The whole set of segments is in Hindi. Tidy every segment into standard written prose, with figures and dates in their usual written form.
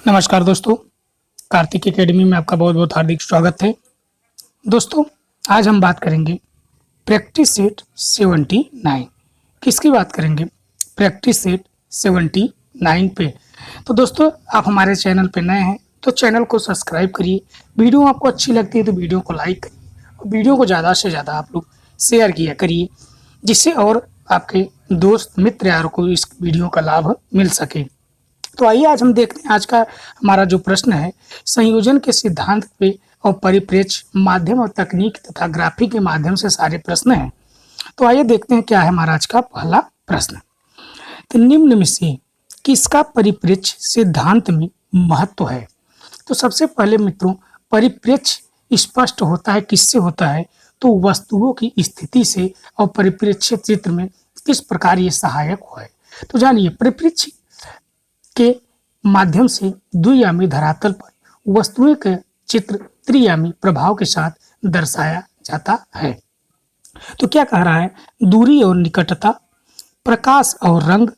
नमस्कार दोस्तों, कार्तिक एकेडमी में आपका बहुत बहुत हार्दिक स्वागत है। दोस्तों, आज हम बात करेंगे प्रैक्टिस सेट 79। किसकी बात करेंगे? प्रैक्टिस सेट 79 पे। तो दोस्तों, आप हमारे चैनल पे नए हैं तो चैनल को सब्सक्राइब करिए। वीडियो आपको अच्छी लगती है तो वीडियो को लाइक करिए और वीडियो को ज़्यादा से ज़्यादा आप लोग शेयर किया करिए, जिससे और आपके दोस्त मित्र यारों को इस वीडियो का लाभ मिल सके। तो आइए आज हम देखते हैं। आज का हमारा जो प्रश्न है, संयोजन के सिद्धांत पे और परिप्रेक्ष्य, माध्यम और तकनीक तथा ग्राफिक के माध्यम से सारे प्रश्न हैं। तो आइए देखते हैं क्या है हमारा आज का पहला प्रश्न। तो निम्न में से किसका परिप्रेक्ष्य सिद्धांत में महत्व है? तो सबसे पहले मित्रों, परिप्रेक्ष्य स्पष्ट होता है किससे होता है? तो वस्तुओं की स्थिति से और परिप्रेक्ष्य चित्र में किस प्रकार ये सहायक हुआ है। तो जानिए, परिप्रेक्ष्य के माध्यम से द्वियामी धरातल पर वस्तुओं के चित्र त्रियामी प्रभाव के साथ दर्शाया जाता है। तो क्या कह रहा है? दूरी और निकटता, प्रकाश और रंग,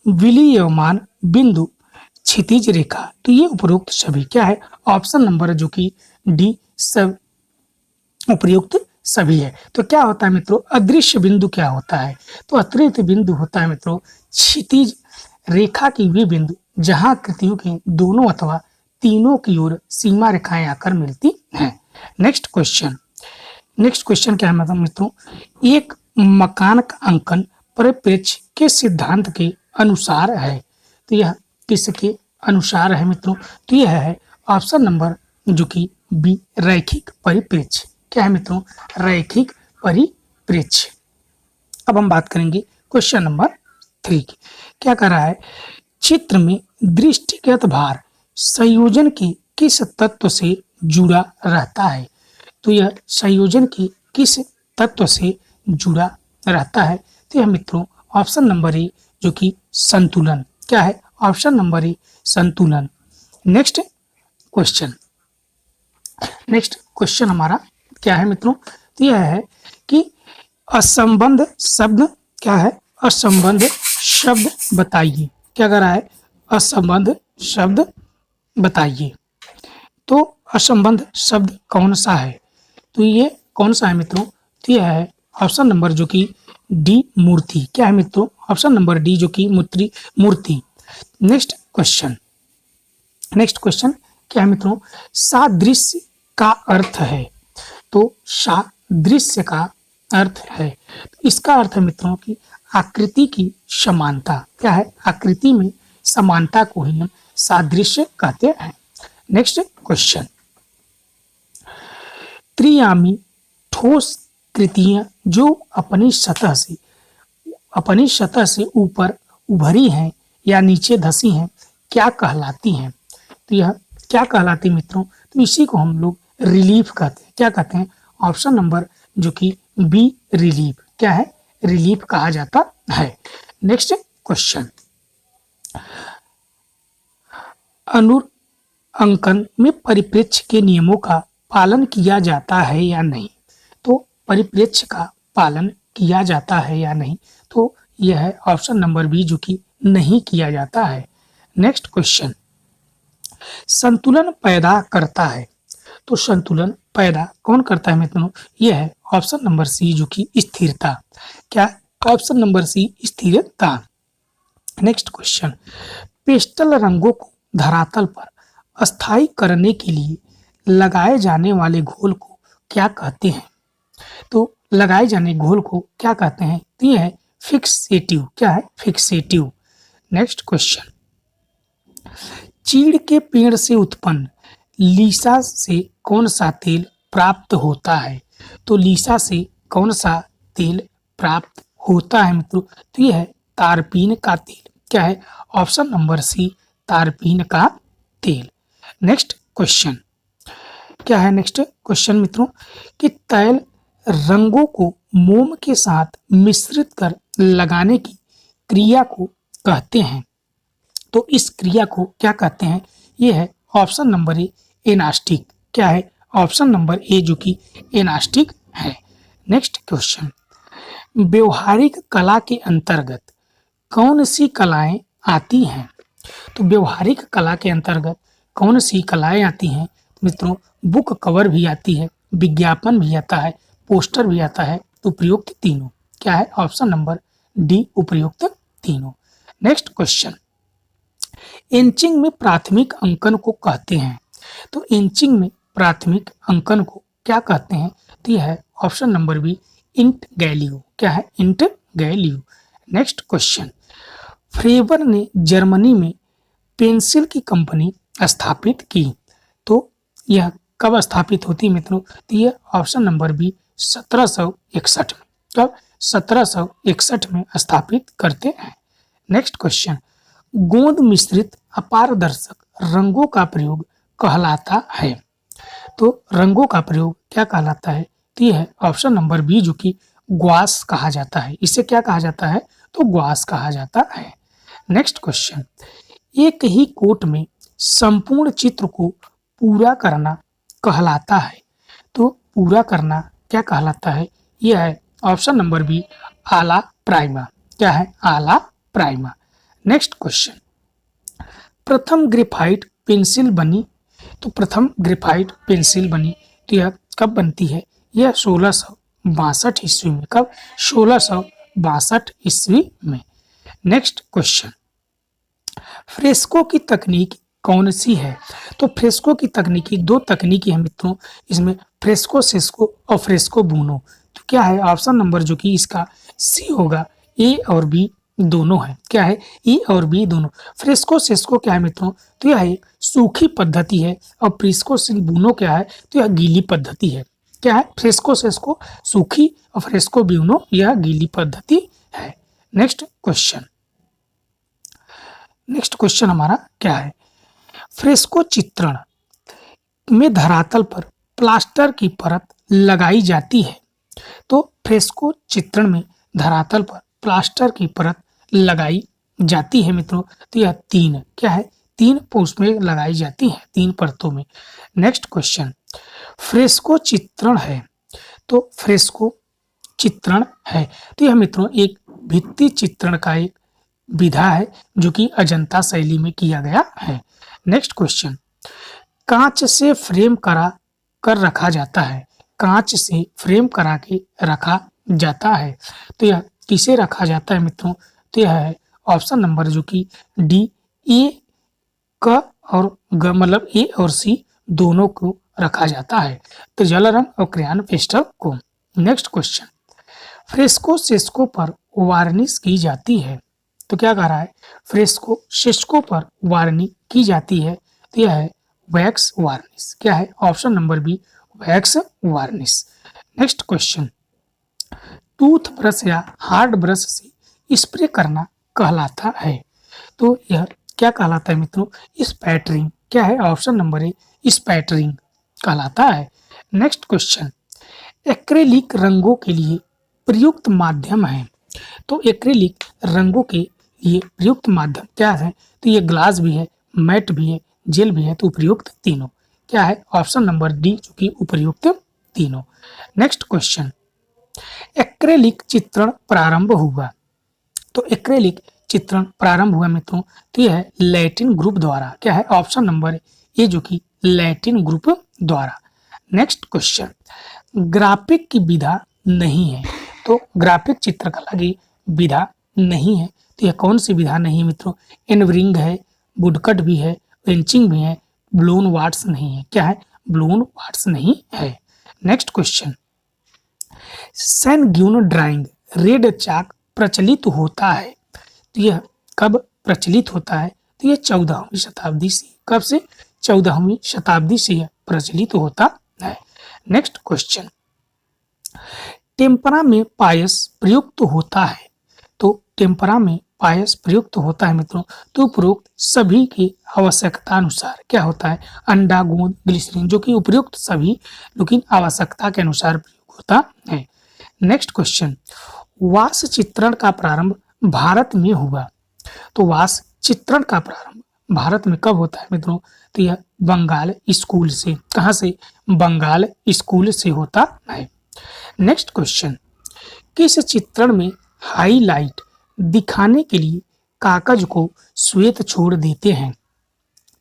विलीयमान बिंदु, क्षितिज रेखा। तो ये उपरोक्त सभी क्या है? ऑप्शन नंबर जो कि डी सब उपयुक्त सभी है। तो क्या होता है मित्रों? अदृश्य बिंदु क्या होता है? तो अतिरिक्त बिंदु होता है मित्रों क्षितिज रेखा की वे बिंदु जहां कृतियों के दोनों अथवा तीनों की ओर सीमा रेखाएं आकर मिलती हैं। नेक्स्ट क्वेश्चन क्या है मतलब मित्रों? एक मकान का अंकन परिप्रेक्ष्य के सिद्धांत के अनुसार है। तो यह किसके अनुसार है मित्रों? तो यह है ऑप्शन नंबर जो कि बी, रैखिक परिप्रेक्ष्य। क्या है मित्रों? रैखिक परिप्रेक्ष्य। अब हम बात करेंगे क्वेश्चन नंबर 3 की। क्या कर रहा है? चित्र में दृष्टिगत भार संयोजन के किस तत्व से जुड़ा रहता है? तो यह संयोजन के किस तत्व से जुड़ा रहता है? तो यह मित्रों ऑप्शन नंबर ए जो कि संतुलन। क्या है? ऑप्शन नंबर ए संतुलन। नेक्स्ट क्वेश्चन हमारा क्या है मित्रों? तो यह है कि असंबंध शब्द क्या है? असंबंध शब्द बताइए। क्या कर रहा है? असंबंध शब्द बताइए। तो असंबंध शब्द कौन सा है? तो ये कौन सा है मित्रों? तो यह है ऑप्शन नंबर जो कि डी, मूर्ति। क्या है मित्रों? ऑप्शन नंबर डी जो कि मूर्ति। नेक्स्ट क्वेश्चन क्या है मित्रों? सादृश्य का अर्थ है। तो सादृश्य का अर्थ है, तो इसका अर्थ है मित्रों की आकृति की समानता। क्या है? आकृति में समानता को ही हम सादृश्य कहते हैं। नेक्स्ट क्वेश्चन, त्रियामी ठोस कृतियां जो अपनी सतह से ऊपर उभरी हैं या नीचे धसी हैं, क्या कहलाती हैं? तो यह क्या कहलाती मित्रों? तो इसी को हम लोग रिलीफ कहते हैं। क्या कहते हैं? ऑप्शन नंबर जो कि बी, रिलीफ। क्या है? रिलीफ कहा जाता है। नेक्स्ट क्वेश्चन, अनुरंकन में परिप्रेक्ष्य के नियमों का पालन किया जाता है या नहीं? तो परिप्रेक्ष्य का पालन किया जाता है या नहीं? तो यह है ऑप्शन नंबर बी जो कि नहीं किया जाता है। नेक्स्ट क्वेश्चन, संतुलन पैदा करता है। तो संतुलन पैदा कौन करता है मित्रों? यह है ऑप्शन नंबर सी जो कि स्थिरता। क्या? ऑप्शन नंबर सी, स्थिरता। नेक्स्ट क्वेश्चन, पेस्टल रंगों को धरातल पर अस्थायी करने के लिए लगाए जाने वाले घोल को क्या कहते हैं? तो लगाए जाने घोल को क्या कहते हैं? तो यह है फिक्सेटिव। क्या है? फिक्सेटिव। नेक्स्ट क्वेश्चन, चीड़ के पेड़ से उत्पन्न लीसा से कौन सा तेल प्राप्त होता है? तो लीसा से कौन सा तेल प्राप्त होता है मित्रों? तो यह है तारपीन का तेल। क्या है? ऑप्शन नंबर सी, तारपीन का तेल। नेक्स्ट क्वेश्चन क्या है? नेक्स्ट क्वेश्चन मित्रों कि तैल रंगों को मोम के साथ मिश्रित कर लगाने की क्रिया को कहते हैं। तो इस क्रिया को क्या कहते हैं? यह है ऑप्शन नंबर ए, एनास्टिक। क्या है? ऑप्शन नंबर ए जो कि एनास्टिक है। नेक्स्ट क्वेश्चन, व्यवहारिक कला के अंतर्गत कौन सी कलाएं आती हैं? तो व्यवहारिक कला के अंतर्गत कौन सी कलाएं आती हैं मित्रों? बुक कवर भी आती है, विज्ञापन भी आता है, पोस्टर भी आता है। तो उपयुक्त तीनों क्या है? ऑप्शन नंबर डी उपयुक्त तीनों। नेक्स्ट क्वेश्चन, इंचिंग में प्राथमिक अंकन को कहते हैं। तो इंचिंग में प्राथमिक अंकन को क्या कहते हैं? तो यह है ऑप्शन नंबर बी इंट गैलियो। क्या है? इंट गैलियो। नेक्स्ट क्वेश्चन, फ्रेबर ने जर्मनी में पेंसिल की कंपनी स्थापित की। तो यह कब स्थापित होती है मित्रों? तो यह ऑप्शन नंबर बी 1761 में। कब? 1761 में स्थापित करते हैं। नेक्स्ट क्वेश्चन, गोंद मिश्रित अपारदर्शक रंगों का प्रयोग कहलाता है। तो रंगों का प्रयोग क्या कहलाता है? तो यह है ऑप्शन नंबर बी जो कि ग्वास कहा जाता है। इसे क्या कहा जाता है? तो ग्वास कहा जाता है। नेक्स्ट क्वेश्चन, एक ही कोट में संपूर्ण चित्र को पूरा करना कहलाता है। तो पूरा करना क्या कहलाता है? यह है ऑप्शन नंबर बी आला प्राइमा। क्या है? आला प्राइमा। नेक्स्ट क्वेश्चन, प्रथम ग्रेफाइट पेंसिल बनी। तो प्रथम ग्रेफाइट पेंसिल बनी तो यह कब बनती है? यह 1662 ईस्वी में। कब? 1662 ईस्वी में। नेक्स्ट क्वेश्चन, फ्रेस्को की तकनीक कौन सी है? तो फ्रेस्को की तकनीकी दो तकनीकी है मित्रों, इसमें फ्रेस्को सेस्को और फ्रेस्को बूनो। तो क्या है? ऑप्शन नंबर जो कि इसका सी होगा, ए और बी दोनों है। क्या है? ए और बी दोनों। फ्रेस्को सेस्को क्या है मित्रों? तो यह एक सूखी पद्धति है और फ्रेस्को बूनो क्या है? तो यह गीली पद्धति है। क्या है? फ्रेस्को सेस्को सूखी और फ्रेस्को ब्यूनो यह गीली पद्धति है। नेक्स्ट क्वेश्चन, हमारा क्या है? फ्रेस्को चित्रण में धरातल पर प्लास्टर की परत लगाई जाती है। तो फ्रेस्को चित्रण में धरातल पर प्लास्टर की परत लगाई जाती है मित्रों। तो यह तीन क्या है? तीन पोस्ट में लगाई जाती है, तीन परतों में। नेक्स्ट क्वेश्चन, फ्रेस्को चित्रण है। तो फ्रेस्को चित्रण है तो यह मित्रों एक भित्ति चित्रण का एक विधा है जो कि अजंता शैली में किया गया है। नेक्स्ट क्वेश्चन, कांच से फ्रेम करा कर रखा जाता है। कांच से फ्रेम करा के रखा जाता है तो यह किसे रखा जाता है मित्रों? तो यह है ऑप्शन नंबर जो कि डी ए क और ग मतलब ए और सी दोनों को रखा जाता है। तो जल रंग और क्रेयॉन पेस्टल को। नेक्स्ट क्वेश्चन, फ्रेस्को सेस्को पर वार्निश की जाती है। तो क्या कह रहा है? फ्रेस्को सेस्को पर वार्निश की जाती है तो यह है वैक्स वार्निश। क्या है? Option number B wax varnish. Next question, tooth brush या हार्ड ब्रश से स्प्रे करना कहलाता है। तो यह क्या कहलाता है मित्रों? स्पैटरिंग। क्या है? ऑप्शन नंबर ए स्पैटरिंग कहलाता है। नेक्स्ट क्वेश्चन, एक्रेलिक रंगों के लिए प्रयुक्त माध्यम है। तो एक्रेलिक रंगों के लिए प्रयुक्त माध्यम क्या है? तो ये ग्लास भी है, मैट भी है, जेल भी है। तो उपयुक्त तीनों क्या है? ऑप्शन नंबर डी जो कि उपयुक्त तीनों। नेक्स्ट क्वेश्चन, एक्रेलिक चित्रण प्रारंभ हुआ। तो एक्रेलिक चित्रण प्रारंभ हुआ मित्रों तो यह है लैटिन ग्रुप द्वारा। क्या है? ऑप्शन नंबर ए जो कि लैटिन ग्रुप द्वारा। नेक्स्ट क्वेश्चन, ग्राफिक की विधा नहीं है। तो ग्राफिक चित्रकला की विधा नहीं है तो यह कौन सी विधा नहीं है मित्रों? एनवरिंग है, वुडकट भी है, इंचिंग भी है, ब्लोन वाट्स नहीं है। क्या है? ब्लोन वाट्स नहीं है। नेक्स्ट क्वेश्चन, सैनग्यून ड्राइंग रेड चाक प्रचलित होता है। तो यह कब प्रचलित होता है? तो यह 14वीं शताब्दी से। कब से? 14वीं शताब्दी से यह प्रचलित होता है। नेक्स्ट क्वेश्चन, टेम्परा में पायस प्रयुक्त होता है। तो टेम्परा में पायस प्रयुक्त होता है मित्रों तो उपरोक्त सभी की आवश्यकता अनुसार क्या होता है? अंडा, गोंद, ग्लिसरीन जो कि उपयुक्त सभी लेकिन आवश्यकता के अनुसार प्रयोग होता है। नेक्स्ट क्वेश्चन, वास चित्रण का प्रारंभ भारत में हुआ। तो वास चित्रण का प्रारंभ भारत में कब होता है मित्रों? तो यह बंगाल स्कूल से। कहाँ से? बंगाल स्कूल से होता है। नेक्स्ट क्वेश्चन, किस चित्रण में हाईलाइट दिखाने के लिए कागज को श्वेत छोड़ देते हैं,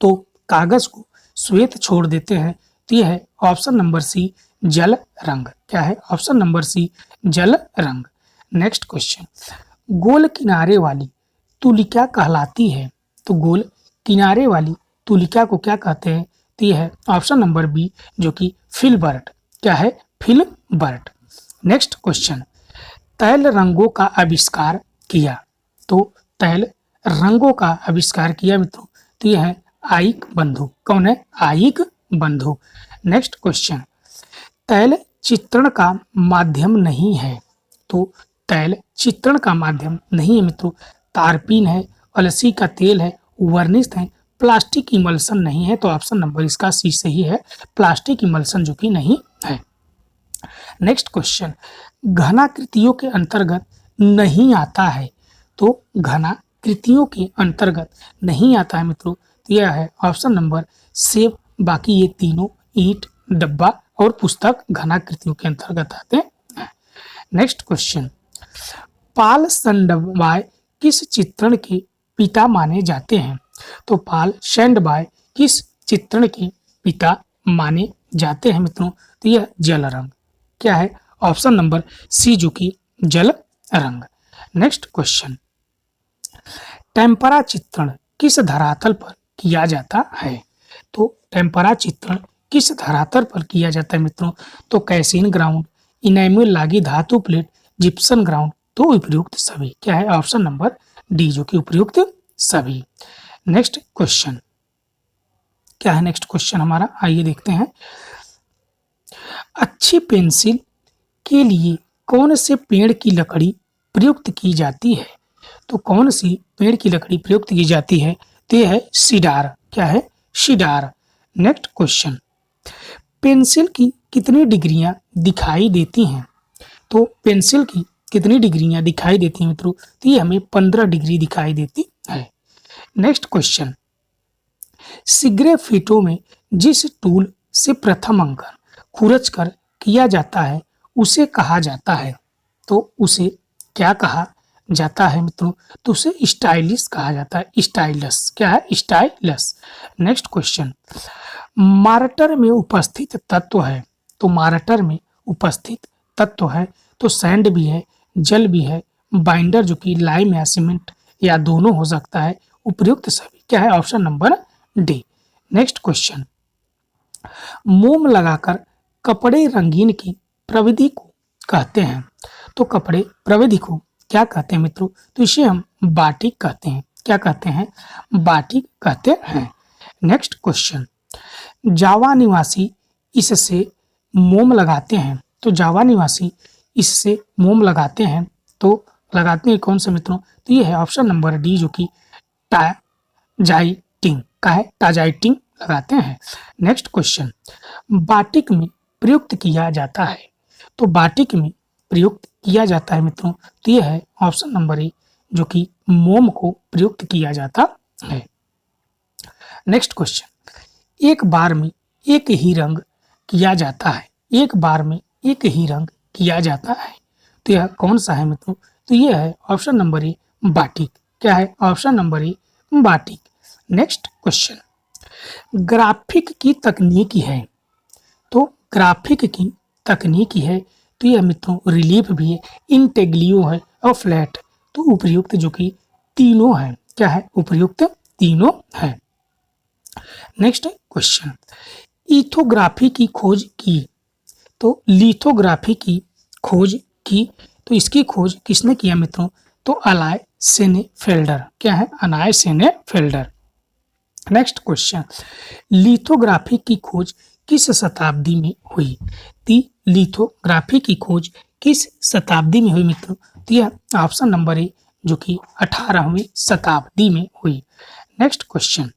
तो कागज को श्वेत छोड़ देते हैं, तो यह है ऑप्शन नंबर सी जल रंग। क्या है? ऑप्शन नंबर सी जल रंग। नेक्स्ट क्वेश्चन, गोल किनारे वाली तुलिका कहलाती है, तो गोल किनारे वाली तुलिका को क्या कहते हैं? तो यह है ऑप्शन नंबर बी जो कि फिलबर्ट। क्या है? फिलबर्ट। नेक्स्ट क्वेश्चन, तैल रंगों का आविष्कार किया, तो तैल रंगों का आविष्कार किया मित्रों, तो यह है आइक बंधु। कौन है? आइक बंधु। नेक्स्ट क्वेश्चन, तैल चित्रण का माध्यम नहीं है, तो तैल चित्रण का माध्यम नहीं है मित्रों, तारपीन है, अलसी का तेल है, वर्निश है, प्लास्टिक इमल्सन नहीं है, तो ऑप्शन नंबर इसका सी सही है, प्लास्टिक इमल्सन जो कि नहीं है। नेक्स्ट क्वेश्चन, घनाकृतियों के अंतर्गत नहीं आता है, तो घनाकृतियों के अंतर्गत नहीं आता है मित्रों, तो यह है ऑप्शन नंबर सेब। बाकी ये तीनों ईंट, डब्बा और पुस्तक घनाकृतियों के अंतर्गत आते हैं। नेक्स्ट क्वेश्चन, पाल संडबाय किस चित्रण के पिता माने जाते हैं, तो पाल संडबाय किस चित्रण के पिता माने जाते हैं मित्रों, तो यह जल रंग। क्या है? ऑप्शन नंबर सी जो कि जल रंग। नेक्स्ट क्वेश्चन, टेम्परा चित्रण किस धरातल पर किया जाता है, तो टेम्परा चित्रण किस धरातल पर किया जाता है मित्रों, तो कैसीन ग्राउंड, इनेमल लागी धातु प्लेट, जिप्सन ग्राउंड, तो उपयुक्त सभी। क्या है? ऑप्शन नंबर डी जो कि उपयुक्त सभी। नेक्स्ट क्वेश्चन क्या है? नेक्स्ट क्वेश्चन हमारा, आइए देखते हैं। अच्छी पेंसिल के लिए कौन से पेड़ की लकड़ी प्रयुक्त की जाती है, तो कौन सी पेड़ की लकड़ी प्रयुक्त की जाती है, तो यह है सीडार। क्या है? सीडार। नेक्स्ट क्वेश्चन, पेंसिल की कितनी डिग्रियां दिखाई देती हैं, तो पेंसिल की कितनी डिग्रियां दिखाई देती हैं मित्रों, तो ये हमें 15 डिग्री दिखाई देती है। नेक्स्ट क्वेश्चन, सिग्रेफिटो में जिस टूल से प्रथम अंकन खुरच कर किया जाता है उसे कहा जाता है, तो उसे क्या कहा जाता है मित्रों, तो उसे स्टाइलिस कहा जाता है, स्टाइलस। क्या है? स्टाइलस। नेक्स्ट क्वेश्चन, मार्टर में उपस्थित तत्व है, तो मार्टर में उपस्थित तत्व है, तो सैंड भी है, जल भी है, बाइंडर जो कि लाइम या सीमेंट या दोनों हो सकता है, उपयुक्त सभी। क्या है? Option number D. Next question, मोम लगाकर कपड़े रंगीन की प्रविधि को कहते हैं, तो कपड़े प्रविधि को क्या कहते हैं मित्रों, तो इसे हम बाटिक कहते हैं। क्या कहते हैं? बाटिक कहते हैं। नेक्स्ट क्वेश्चन, जावा निवासी इससे मोम लगाते हैं, तो जावा निवासी इससे मोम लगाते हैं, तो लगाते हैं कौन से मित्रों, तो ये है ऑप्शन नंबर डी जो कि टाजाइटिंग का है, टाजाइटिंग लगाते हैं। नेक्स्ट क्वेश्चन, बाटिक में प्रयुक्त किया जाता है, तो बाटिक में प्रयुक्त किया जाता है मित्रों, तो यह है ऑप्शन नंबर ए जो कि मोम को प्रयुक्त किया जाता है। नेक्स्ट क्वेश्चन, एक बार में एक ही रंग किया जाता है, एक बार में एक ही रंग किया जाता है, तो यह कौन सा है मित्रों, तो यह है ऑप्शन नंबर ए बाटिक। क्या है? ऑप्शन नंबर ए बाटिक। नेक्स्ट क्वेश्चन, ग्राफिक की तकनीक है, तो ग्राफिक की तकनीक है, तो यह मित्रों रिलीफ भी है, इंटेग्लियो है और फ्लैट, तो उपयुक्त जो कि तीनों है। क्या है? उपयुक्त तीनों है। नेक्स्ट क्वेश्चन, इथोग्राफी की खोज की, तो लिथोग्राफी की खोज की, तो इसकी खोज किसने किया मित्रों, तो अलाय सेनेफेल्डर। क्या है? अलाय सेनेफेल्डर। नेक्स्ट क्वेश्चन, लिथोग्राफी की खोज किस शताब्दी में हुई, लिथोग्राफी की खोज किस शताब्दी में हुई मित्रों, तो यह ऑप्शन नंबर ए जो कि 18वीं शताब्दी में हुई। नेक्स्ट क्वेश्चन,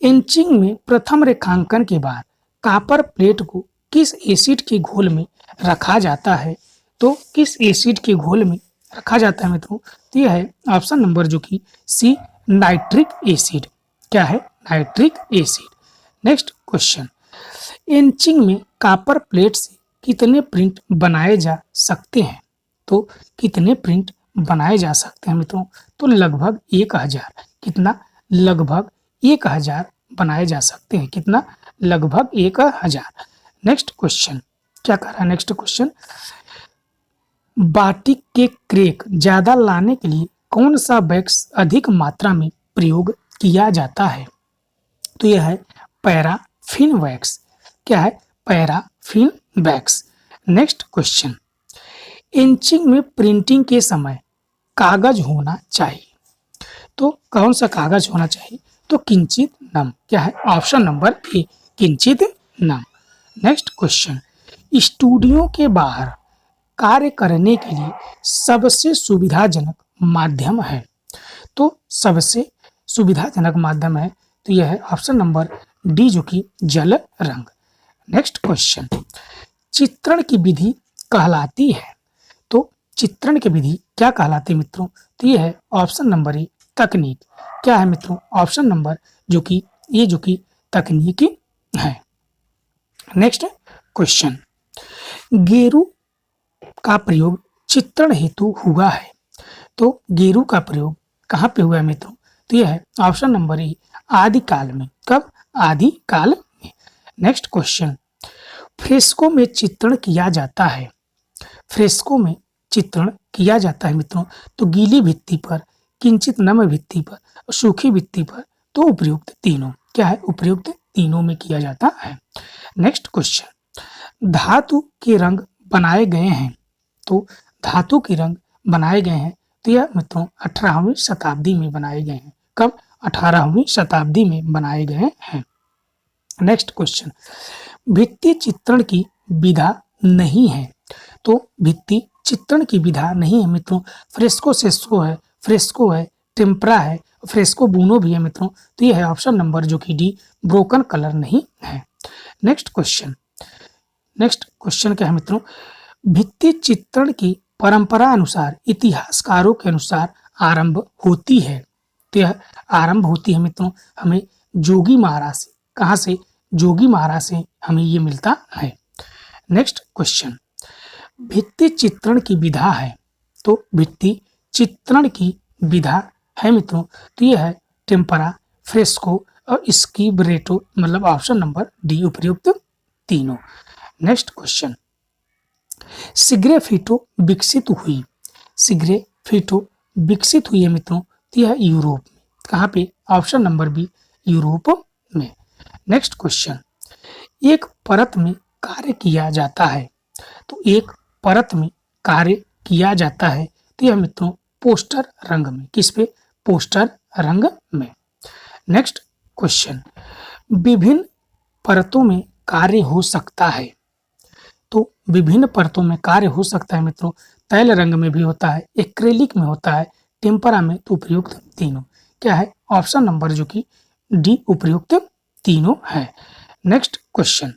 इंचिंग में प्रथम रेखांकन के बाद कॉपर प्लेट को किस एसिड के घोल में रखा जाता है, तो किस एसिड के घोल में रखा जाता है मित्रों, तो यह है ऑप्शन नंबर जो कि सी नाइट्रिक एसिड। क्या है? Nitric acid. Next question, inching में कॉपर प्लेट से कितने प्रिंट बनाए जा सकते हैं, तो कितने प्रिंट बनाए जा सकते हैं मित्रों, तो लगभग 1000। कितना? लगभग 1000 बनाए जा सकते हैं। कितना? लगभग 1000। नेक्स्ट क्वेश्चन क्या कह रहा है? नेक्स्ट क्वेश्चन, बाटिक के क्रैक ज्यादा लाने के लिए कौन सा वैक्स अधिक मात्रा में प्रयोग किया जाता है? तो यह है पैराफिन वैक्स। क्या है? Paraffin wax. Next question, inching में प्रिंटिंग के समय कागज होना चाहिए, तो कौन सा कागज होना चाहिए? तो किंचित नम। क्या है? ऑप्शन नंबर ए, किंचित नम। नेक्स्ट क्वेश्चन, स्टूडियो के बाहर कार्य करने के लिए सबसे सुविधाजनक माध्यम है, तो सबसे सुविधाजनक माध्यम है तो यह है ऑप्शन नंबर डी, जो कि जल रंग। नेक्स्ट क्वेश्चन, चित्रण की विधि कहलाती है, तो चित्रण की विधि क्या कहलाती है मित्रों? तो यह है ऑप्शन नंबर ए, तकनीक। क्या है मित्रों? ऑप्शन नंबर जो कि तकनीकी है। नेक्स्ट क्वेश्चन, गेरू का प्रयोग चित्रण हेतु हुआ है, तो गेरू का प्रयोग कहाँ पे हुआ है मित्रों? तो यह है ऑप्शन नंबर ए, आदिकाल में। कब? आदिकाल में। नेक्स्ट क्वेश्चन, फ्रेस्को में चित्रण किया जाता है, फ्रेस्को में चित्रण किया जाता है मित्रों, तो गीली भित्ति पर, किंचित नम भित्ति पर, सूखी भित्ति पर, तो उपयुक्त तीनों। क्या है? उपयुक्त तीनों में किया जाता है। नेक्स्ट क्वेश्चन, धातु के रंग बनाए गए हैं, तो धातु के रंग बनाए गए हैं तो यह मित्रों 18वीं शताब्दी में बनाए गए हैं। कब? 18वीं शताब्दी में बनाए गए हैं। नेक्स्ट क्वेश्चन, भित्ति चित्रण की विधा नहीं है, तो भित्ति चित्रण की विधा नहीं है मित्रों। फ्रेस्को सेस्को है, फ्रेस्को है, टेम्परा है, फ्रेस्को बूनो भी है मित्रों, तो यह है ऑप्शन नंबर जो कि डी, ब्रोकन कलर नहीं है। नेक्स्ट क्वेश्चन, नेक्स्ट क्वेश्चन क्या है मित्रों? भित्ति चित्रण की परंपरा अनुसार, इतिहासकारों के अनुसार आरंभ होती है, तो यह आरंभ होती है मित्रों हमें जोगी महाराज से। कहाँ से? जोगी महाराज से हमें ये मिलता है। नेक्स्ट क्वेश्चन, भित्ति चित्रण की विधा है, तो भित्ति चित्रण की विधा है मित्रों, तो यह है टेम्परा, फ्रेस्को और स्कीब्रेटो, मतलब ऑप्शन नंबर डी, उपयुक्त तीनों। नेक्स्ट क्वेश्चन, सिग्रेफिटो विकसित हुई, सिग्रेफिटो विकसित हुई है मित्रों, तो यह यूरोप में। कहाँ पे? ऑप्शन नंबर बी, यूरोप में। नेक्स्ट क्वेश्चन, एक परत में कार्य किया जाता है, तो एक परत में कार्य किया जाता है तो यह मित्रों पोस्टर रंग में। किस पे? पोस्टर रंग में। नेक्स्ट क्वेश्चन, विभिन्न परतों में कार्य हो सकता है, तो विभिन्न परतों में कार्य हो सकता है मित्रों। तैल रंग में भी होता है, एक्रेलिक में होता है, टेम्परा में, तो उपयुक्त तीनों। क्या है? ऑप्शन नंबर जो कि डी, उपयुक्त तीनों है। नेक्स्ट क्वेश्चन,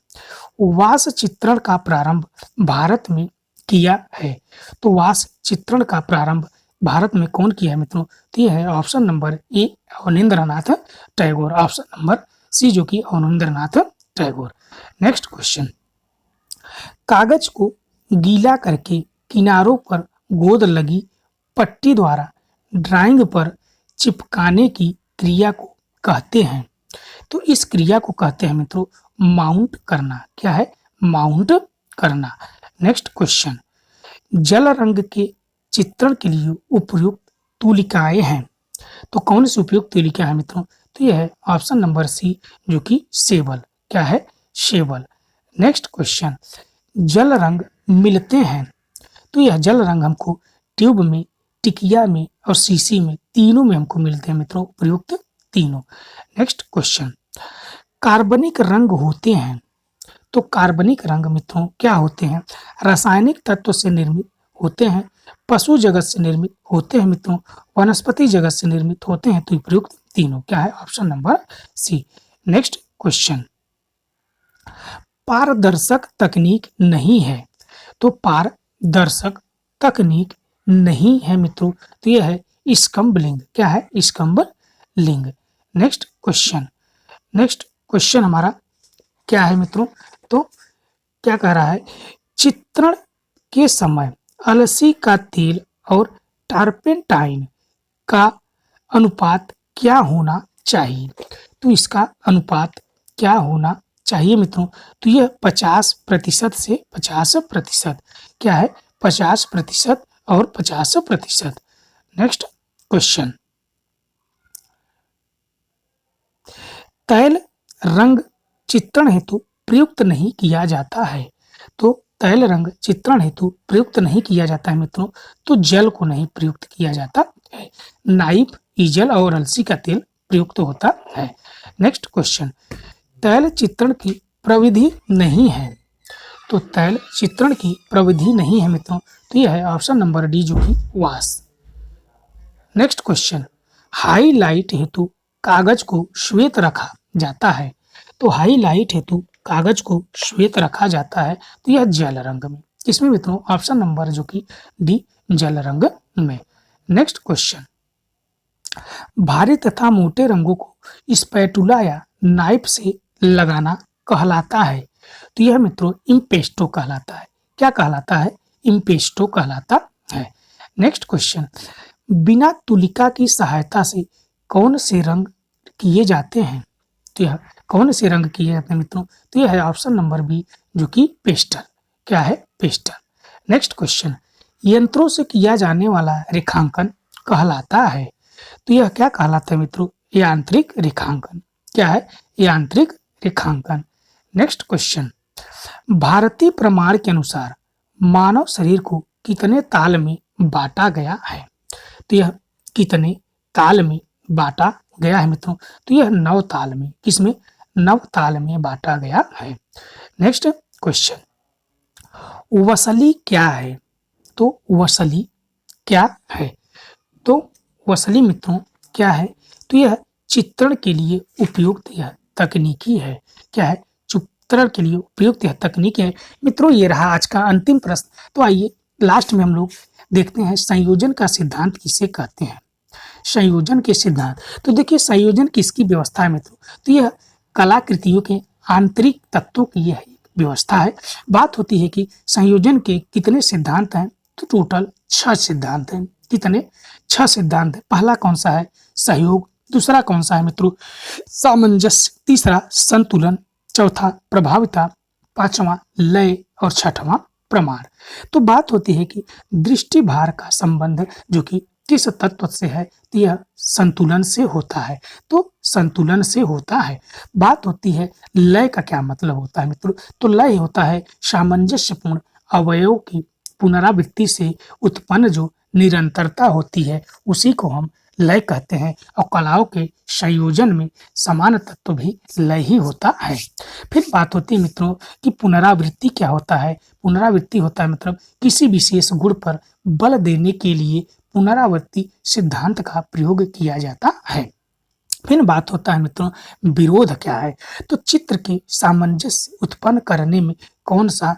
वास चित्रण का प्रारंभ भारत में किया है, तो वास चित्रण का प्रारंभ भारत में कौन किया है मित्रों? तो यह है option number A, Abanindranath Tagore. Option number C जो कि अवनींद्रनाथ टैगोर। नेक्स्ट क्वेश्चन, कागज को गीला करके किनारों पर गोंद लगी पट्टी द्वारा ड्राइंग पर चिपकाने की क्रिया को कहते हैं, तो इस क्रिया को कहते हैं मित्रों माउंट करना। क्या है? माउंट करना। नेक्स्ट क्वेश्चन, जल रंग के चित्रण के लिए उपयुक्त तूलिकाएं हैं, तो कौन सी उपयुक्त तूलिका है मित्रों? तो यह है ऑप्शन नंबर सी जो कि सेबल। क्या है? सेबल। नेक्स्ट क्वेश्चन, जल रंग मिलते हैं, तो यह जल रंग हमको ट्यूब में, टिकिया में और शीशी में, तीनों में हमको मिलते हैं मित्रों, उपयुक्त तीनों। नेक्स्ट क्वेश्चन, कार्बनिक रंग होते हैं, तो कार्बनिक रंग मित्रों क्या होते हैं? रासायनिक तत्व से निर्मित होते हैं, पशु जगत से निर्मित होते हैं मित्रों, वनस्पति जगत से निर्मित होते हैं, तो उपयुक्त तीनों। क्या है? Option number C. Next question, पारदर्शक तकनीक नहीं है, तो पारदर्शक तकनीक नहीं है मित्रों, तो यह है स्कम्ब लिंग। क्या है? स्कम्ब लिंग। नेक्स्ट क्वेश्चन, नेक्स्ट क्वेश्चन हमारा क्या है मित्रों? तो क्या कह रहा है? चित्रण के समय अलसी का तेल और टार्पेंटाइन का अनुपात क्या होना चाहिए? तो इसका अनुपात क्या होना चाहिए मित्रों? तो यह 50% से 50% क्या है? 50% और 50%। नेक्स्ट क्वेश्चन, तैल रंग चित्रण हेतु प्रयुक्त नहीं किया जाता है। तो तैल रंग चित्रण हेतु प्रयुक्त नहीं किया जाता है मित्रों, तो जल को नहीं प्रयुक्त किया जाता है। नाइफ, ईजल और अलसी का तेल प्रयुक्त होता है। नेक्स्ट क्वेश्चन, तैल चित्रण की प्रविधि नहीं है। तो तैल चित्रण की प्रविधि नहीं है मित्रों, तो यह है ऑप्शन नंबर डी जो कि वास। नेक्स्ट क्वेश्चन, हाईलाइट हेतु कागज को श्वेत रखा जाता है। तो हाईलाइट हेतु कागज को श्वेत रखा जाता है, तो यह जल रंग में। इसमें मित्रों ऑप्शन नंबर जो कि डी जल रंग में। नेक्स्ट क्वेश्चन, भारी तथा मोटे रंगों को स्पैटुला या नाइफ से लगाना कहलाता है। तो यह मित्रों इम्पेस्टो कहलाता है। क्या कहलाता है? इम्पेस्टो कहलाता है। नेक्स्ट क्वेश्चन, बिना तुलिका की सहायता से कौन से रंग किए जाते हैं? तो यह कौन से रंग किए जाते हैं मित्रों? तो यह है ऑप्शन नंबर बी जो कि पेस्टल। क्या है? पेस्टल। नेक्स्ट क्वेश्चन, यंत्रों से किया जाने वाला रेखांकन कहलाता है। तो यह क्या कहलाता है मित्रों? यांत्रिक रेखांकन। क्या है? यांत्रिक रेखांकन। नेक्स्ट क्वेश्चन, भारतीय प्रमाण के अनुसार मानव शरीर को कितने ताल में बांटा गया है? तो यह कितने ताल में बांटा गया है मित्रों? तो यह 9 ताल में। किसमें? 9 ताल में बांटा गया है। नेक्स्ट क्वेश्चन, वसली क्या है? तो वसली क्या है? तो वसली मित्रों क्या है? तो यह चित्रण के लिए उपयुक्त यह तकनीकी है। क्या है? चित्रण के लिए उपयुक्त यह तकनीक है। मित्रों ये रहा आज का अंतिम प्रश्न। तो आइए लास्ट में हम लोग देखते हैं संयोजन का सिद्धांत किसे कहते हैं। संयोजन के सिद्धांत, तो देखिए संयोजन किसकी व्यवस्था है मित्रों? तो यह कलाकृतियों के आंतरिक तत्वों की यह एक व्यवस्था है। बात होती है कि संयोजन के कितने सिद्धांत हैं? तो टोटल 6 सिद्धांत हैं। कितने? 6 सिद्धांत है। पहला कौन सा है? सहयोग। दूसरा कौन सा है मित्रों? सामंजस्य। तीसरा संतुलन। चौथा प्रभाविता। पांचवा लय और छठवां प्रमाण। तो बात होती है कि दृष्टि भार का संबंध जो कि किस तत्व से है? तो यह संतुलन से होता है। तो संतुलन से होता है। बात होती है लय का क्या मतलब होता है मित्रों? तो लय होता है सामंजस्यपूर्ण अवयव की पुनरावृत्ति से उत्पन्न जो निरंतरता होती है, उसी को हम लय कहते हैं। और कलाओं के संयोजन में समान तत्व भी लय ही होता है। फिर बात होती है मित्रों कि पुनरावृत्ति क्या होता है? पुनरावृत्ति होता है मतलब किसी विशेष गुण पर बल देने के लिए पुनरावृत्ति सिद्धांत का प्रयोग किया जाता है। फिर बात होता है मित्रों विरोध क्या है? तो चित्र के सामंजस्य उत्पन्न करने में कौन सा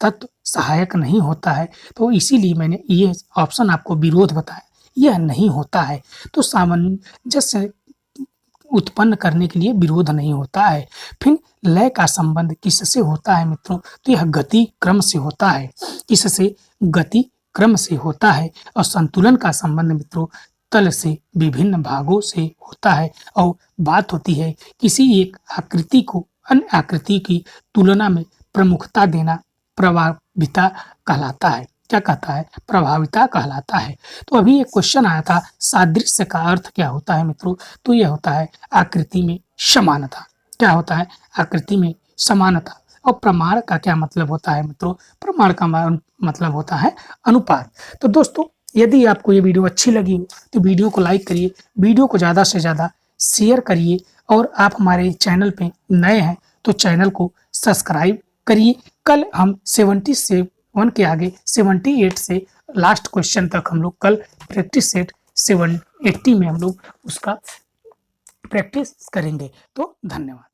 तत्व सहायक नहीं होता है? तो इसीलिए मैंने ये ऑप्शन आपको विरोध बताया, यह नहीं होता है। तो सामंजस्य उत्पन्न करने के लिए विरोध नहीं होता है। फिर लय का संबंध किससे होता है मित्रों? तो यह गति क्रम से होता है। किससे? गति क्रम से होता है। और संतुलन का संबंध मित्रों तल से विभिन्न भागों से होता है। और बात होती है किसी एक आकृति को अन्य आकृति की तुलना में प्रमुखता देना प्रभाविता कहलाता है। क्या कहता है? प्रभाविता कहलाता है। तो अभी एक क्वेश्चन आया था सादृश्य का अर्थ क्या होता है मित्रों? तो यह होता है आकृति में समानता। क्या होता है? आकृति में समानता। और प्रमाण का क्या मतलब होता है मित्रों? प्रमाण का मतलब होता है अनुपात। तो दोस्तों यदि आपको ये वीडियो अच्छी लगी हो तो वीडियो को लाइक करिए, वीडियो को ज़्यादा से ज़्यादा शेयर करिए। और आप हमारे चैनल पे नए हैं तो चैनल को सब्सक्राइब करिए। कल हम 77 के आगे 78 से लास्ट क्वेश्चन तक हम लोग कल प्रैक्टिस सेट 780 में हम लोग उसका प्रैक्टिस करेंगे। तो धन्यवाद।